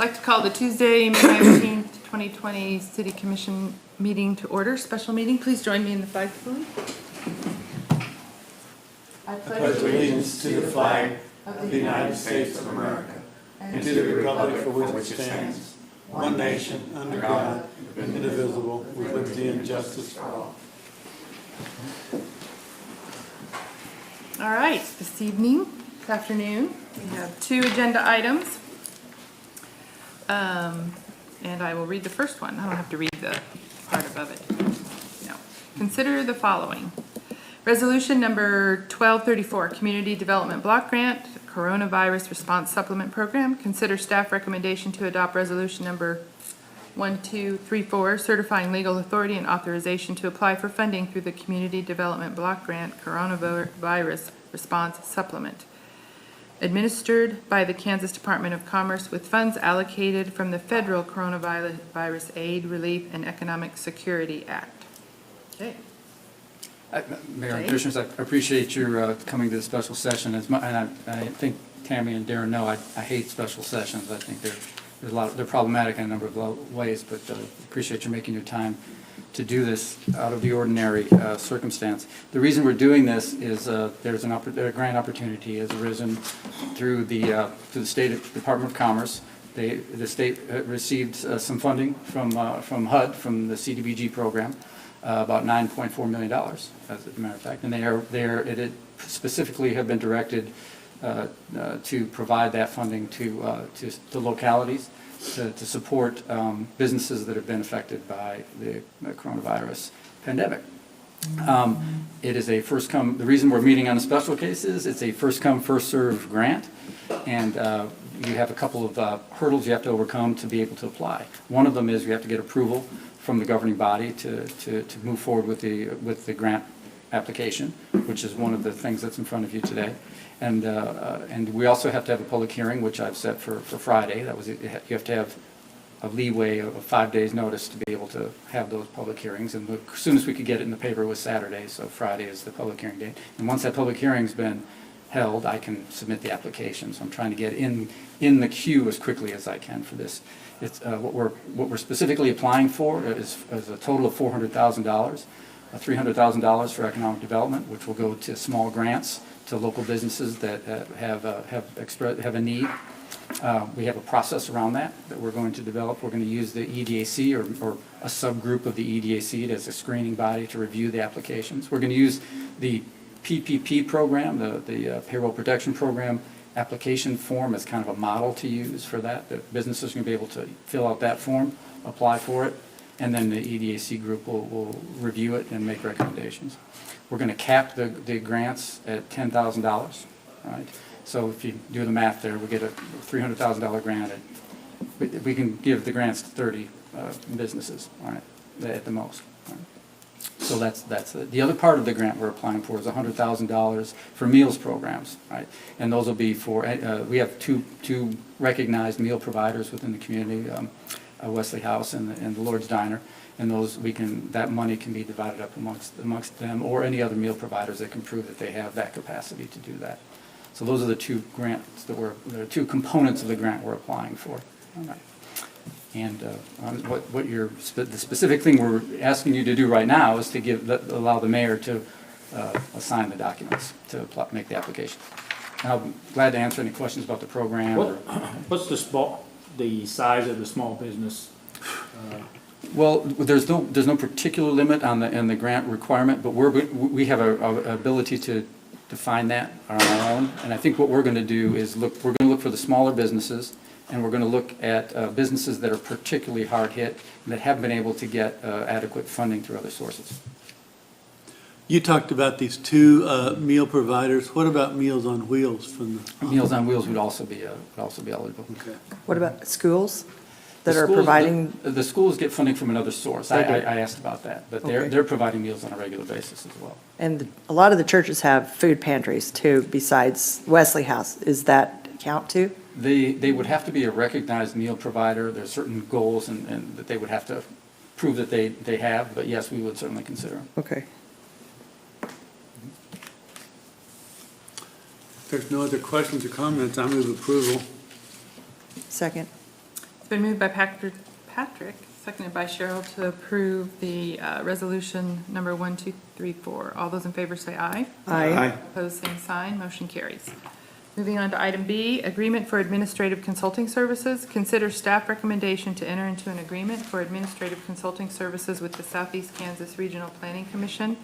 like to call the Tuesday, May 19th, 2020 City Commission meeting to order, special meeting. Please join me in the flag salute. I pledge allegiance to the flag of the United States of America and to the republic for which it stands, one nation, under God, indivisible, with liberty and justice for all. All right, this afternoon, we have two agenda items. And I will read the first one. I don't have to read the part above it. No. Consider the following. Resolution number 1234, Community Development Block Grant, Coronavirus Response Supplement Program. Consider staff recommendation to adopt resolution number 1234, certifying legal authority and authorization to apply for funding through the Community Development Block Grant Coronavirus Response Supplement, administered by the Kansas Department of Commerce with funds allocated from the Federal Coronavirus Aid, Relief, and Economic Security Act. Okay. Mayor and Commissioners, I appreciate your coming to the special session. And I think Tammy and Daron know I hate special sessions. I think they're problematic in a number of ways, but appreciate you making your time to do this out of the ordinary circumstance. The reason we're doing this is there's a grant opportunity has arisen through the State Department of Commerce. The state received some funding from HUD, from the CDBG program, about $9.4 million, as a matter of fact, and it specifically have been directed to provide that funding to the localities to support businesses that have been affected by the coronavirus pandemic. It is a the reason we're meeting on a special case is it's a first come, first served grant, and you have a couple of hurdles you have to overcome to be able to apply. One of them is you have to get approval from the governing body to move forward with the grant application, which is one of the things that's in front of you today. And we also have to have a public hearing, which I've set for Friday. You have to have a leeway of 5 days notice to be able to have those public hearings. And as soon as we could get it in the paper was Saturday, so Friday is the public hearing date. And once that public hearing's been held, I can submit the application. So I'm trying to get in the queue as quickly as I can for this. It's what we're specifically applying for is a total of $400,000, $300,000 for economic development, which will go to small grants to local businesses that have a need. We have a process around that we're going to develop. We're going to use the EDAC or a subgroup of the EDAC as a screening body to review the applications. We're going to use the PPP program, the Payroll Protection Program application form as kind of a model to use for that. The businesses are going to be able to fill out that form, apply for it, and then the EDAC group will review it and make recommendations. We're going to cap the grants at $10,000, right? So if you do the math there, we get a $300,000 grant. We can give the grants to 30 businesses, all right, at the most. Right? So that's it. The other part of the grant we're applying for is $100,000 for meals programs, right? And those will be for we have two recognized meal providers within the community, Wesley House and the Lord's Diner, and that money can be divided up amongst them or any other meal providers that can prove that they have that capacity to do that. So those are the two grants the two components of the grant we're applying for. All right. And the specific thing we're asking you to do right now is to allow the mayor to assign the documents to make the application. And I'm glad to answer any questions about the program. What's the size of the small business? Well, there's no particular limit on the grant requirement, but we have a ability to define that on our own. And I think what we're going to do is we're going to look for the smaller businesses. And we're going to look at businesses that are particularly hard hit and that haven't been able to get adequate funding through other sources. You talked about these two meal providers. What about Meals on Wheels from the? Meals on Wheels would also be eligible. Okay. What about schools that The are schools- providing? The schools get funding from another source. I asked about that, but Okay. they're providing meals on a regular basis as well. And a lot of the churches have food pantries too, besides Wesley House. Is that count too? They would have to be a recognized meal provider. There's certain goals and that they would have to prove that they have, but yes, we would certainly consider them. Okay. If there's no other questions or comments, I move approval. Second. been moved by Patrick, seconded by Cheryl to approve the resolution number 1234. All those in favor say aye. Aye. Opposed, same sign. Motion carries. Moving on to item B, agreement for administrative consulting services. Consider staff recommendation to enter into an agreement for administrative consulting services with the Southeast Kansas Regional Planning Commission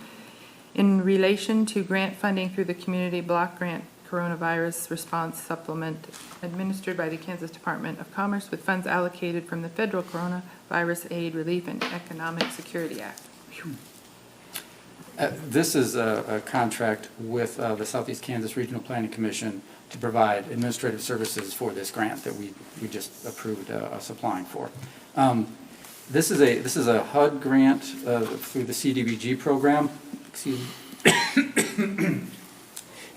in relation to grant funding through the Community Block Grant Coronavirus Response Supplement administered by the Kansas Department of Commerce with funds allocated from the Federal Coronavirus Aid, Relief, and Economic Security Act. This is a contract with the Southeast Kansas Regional Planning Commission to provide administrative services for this grant that we just approved us applying for. This is a HUD grant through the CDBG program. Excuse me.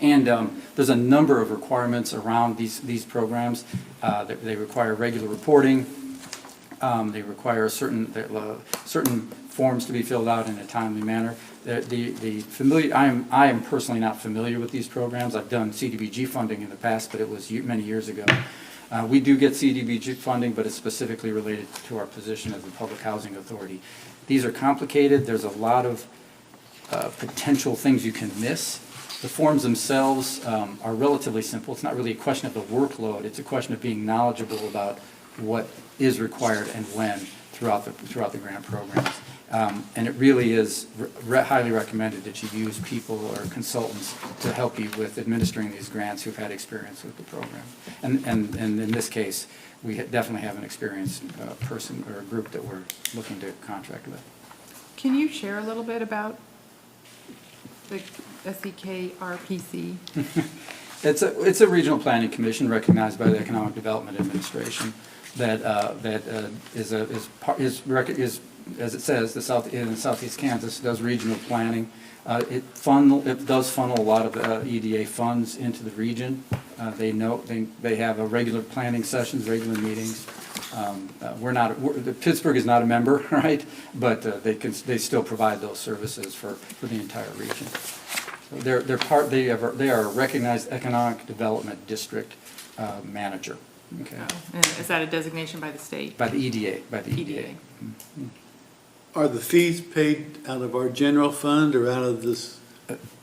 And there's a number of requirements around these programs. They require regular reporting. They require certain forms to be filled out in a timely manner. I am personally not familiar with these programs. I've done CDBG funding in the past, but it was many years ago. We do get CDBG funding, but it's specifically related to our position as the Public Housing Authority. These are complicated. There's a lot of potential things you can miss. The forms themselves are relatively simple. It's not really a question of the workload. It's a question of being knowledgeable about what is required and when throughout the grant programs. And it really is highly recommended that you use people or consultants to help you with administering these grants who've had experience with the program. And in this case, we definitely have an experienced person or a group that we're looking to contract with. Can you share a little bit about the SEKRPC? It's a regional planning commission recognized by the Economic Development Administration that is, as it says, in Southeast Kansas does regional planning. It does funnel a lot of EDA funds into the region. They have a regular planning sessions, regular meetings. Pittsburgh is not a member, right? But they still provide those services for the entire region. So they are a recognized economic development district manager. Okay. And is that a designation by the state? By the EDA. EDA. Mm-hmm. Are the fees paid out of our general fund or out of this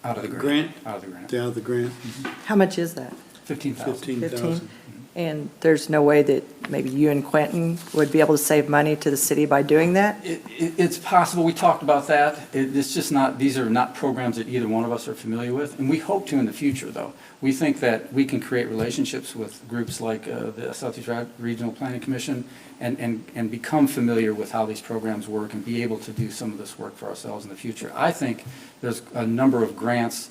Out of the grant? Out of the grant. Out of the grant? How much is that? 15,000. 15,000. And there's no way that maybe you and Quentin would be able to save money to the city by doing that? It's possible. We talked about that. It's just not, these are not programs that either one of us are familiar with, and we hope to in the future, though. We think that we can create relationships with groups like the Southeast Regional Planning Commission and become familiar with how these programs work and be able to do some of this work for ourselves in the future. I think there's a number of grants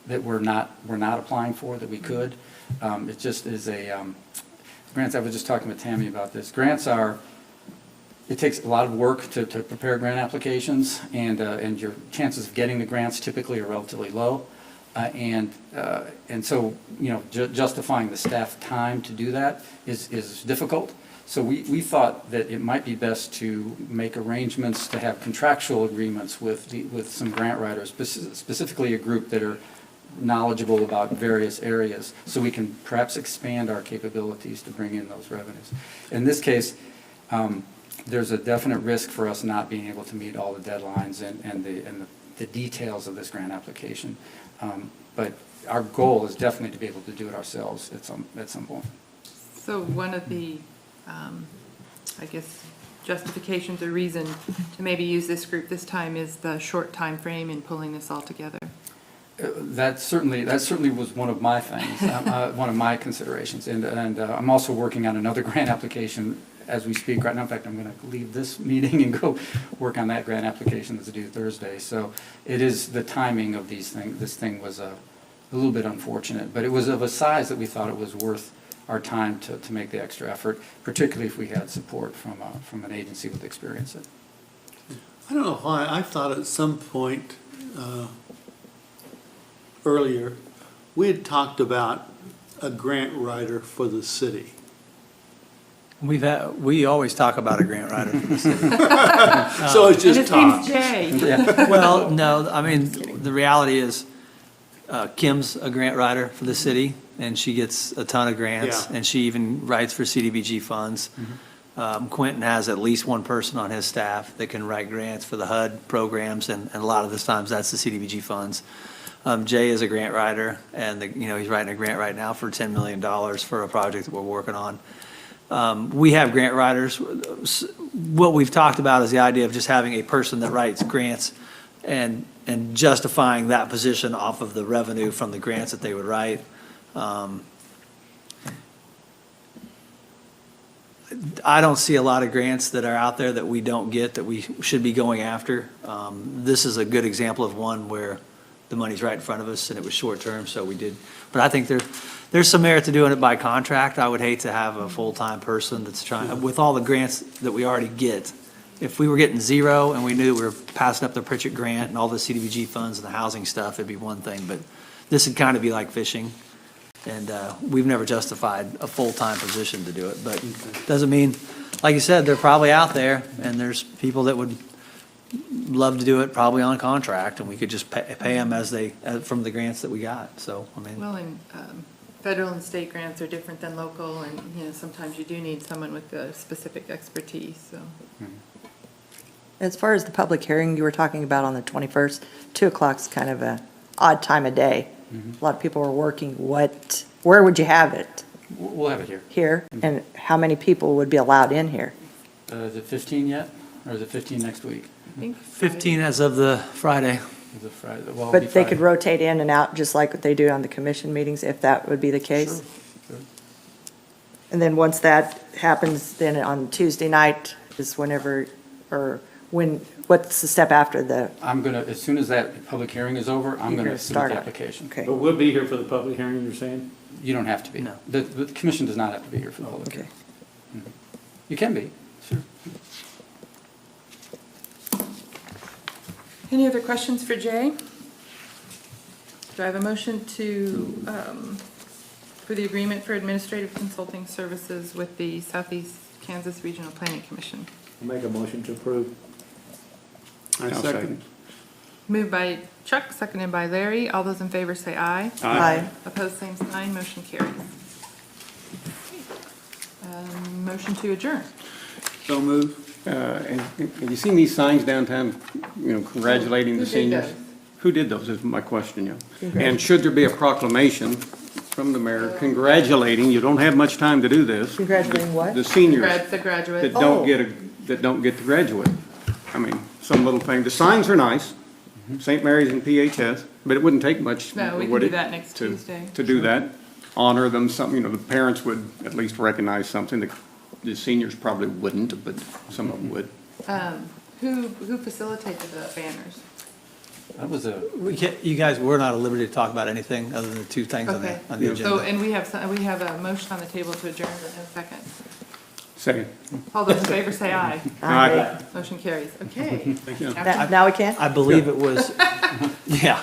that we're not applying for that we could. It just is grants, I was just talking with Tammy about this. Grants it takes a lot of work to prepare grant applications, and your chances of getting the grants typically are relatively low. And so, justifying the staff time to do that is difficult. So we thought that it might be best to make arrangements to have contractual agreements with some grant writers, specifically a group that are knowledgeable about various areas, so we can perhaps expand our capabilities to bring in those revenues. In this case, there's a definite risk for us not being able to meet all the deadlines and the details of this grant application. But our goal is definitely to be able to do it ourselves at some point. So one of the, I guess, justifications or reason to maybe use this group this time is the short time frame in pulling this all together. That certainly was one of my things, one of my considerations, and I'm also working on another grant application as we speak right now. In fact, I'm going to leave this meeting and go work on that grant application that's due Thursday. So it is the timing of these things. This thing was a little bit unfortunate, but it was of a size that we thought it was worth our time to make the extra effort, particularly if we had support from an agency with experience. I don't know why, I thought at some point earlier, we had talked about a grant writer for the city. We always talk about a grant writer for the city. So it's And just his talk. name's Jay. Yeah. Well, no, I mean, the reality is Kim's a grant writer for the city, and she gets a ton of grants, Yeah. and she even writes for CDBG funds. Quentin has at least one person on his staff that can write grants for the HUD programs, and a lot of the times that's the CDBG funds. Jay is a grant writer, and he's writing a grant right now for $10 million for a project that we're working on. We have grant writers. What we've talked about is the idea of just having a person that writes grants and justifying that position off of the revenue from the grants that they would write. I don't see a lot of grants that are out there that we don't get that we should be going after. This is a good example of one where the money's right in front of us and it was short term, so we did. But I think there's some merit to doing it by contract. I would hate to have a full-time person that's trying, with all the grants that we already get. If we were getting zero and we knew we were passing up the Pritchett grant and all the CDBG funds and the housing stuff, it'd be one thing, but this would kind of be like fishing. And we've never justified a full-time position to do it, but doesn't mean, like you said, they're probably out there, and there's people that would love to do it probably on contract, and we could just pay them from the grants that we got, so, I mean. Well, and federal and state grants are different than local, and, sometimes you do need someone with the specific expertise, so. As far as the public hearing you were talking about on the 21st, 2 o'clock's kind of a odd time of day. A lot of people are working. Where would you have it? We'll have it here. Here? And how many people would be allowed in here? Is it 15 yet, or is it 15 next week? I think 15 as of the Friday. Is it Friday? Well, it'll be But they Friday. could rotate in and out just like what they do on the commission meetings, if that would be the case? Sure. And then once that happens, then on Tuesday night is whenever, or what's the step after the, I'm gonna, as soon as that public hearing is over, I'm You're gonna gonna submit start the it. application. okay, But we'll be here for the public hearing, you're saying? You don't have to be. No. The commission does not have to be here for the public okay. hearing. You can be, sure. Any other questions for Jay? Do I have a motion to, for the agreement for administrative consulting services with the Southeast Kansas Regional Planning Commission? I'll make a motion to approve. I second. Moved by Chuck, seconded by Larry. All those in favor say aye. Aye. Opposed, same sign. Motion carries. Motion to adjourn. So move. And have you seen these signs downtown, congratulating the Who did seniors? those? Who did those is my question, And should there be a proclamation from the mayor congratulating, you don't have much time to do this. Congratulating what? The seniors The graduate. that don't get to graduate. I mean, some little thing. The signs are nice, St. Mary's and PHS, but it wouldn't take much. No, we can would do it, that next to- Tuesday. To do that, honor them, something, the parents would at least recognize something. The seniors probably wouldn't, but some of them would. Who facilitated the banners? That was a, You guys, we're not at liberty to talk about anything other than the two things on Okay. the agenda. So, and we have a motion on the table to adjourn in a second. Second. All those in favor say aye. Aye. Motion carries. Okay. Now we can? I believe it was, yeah,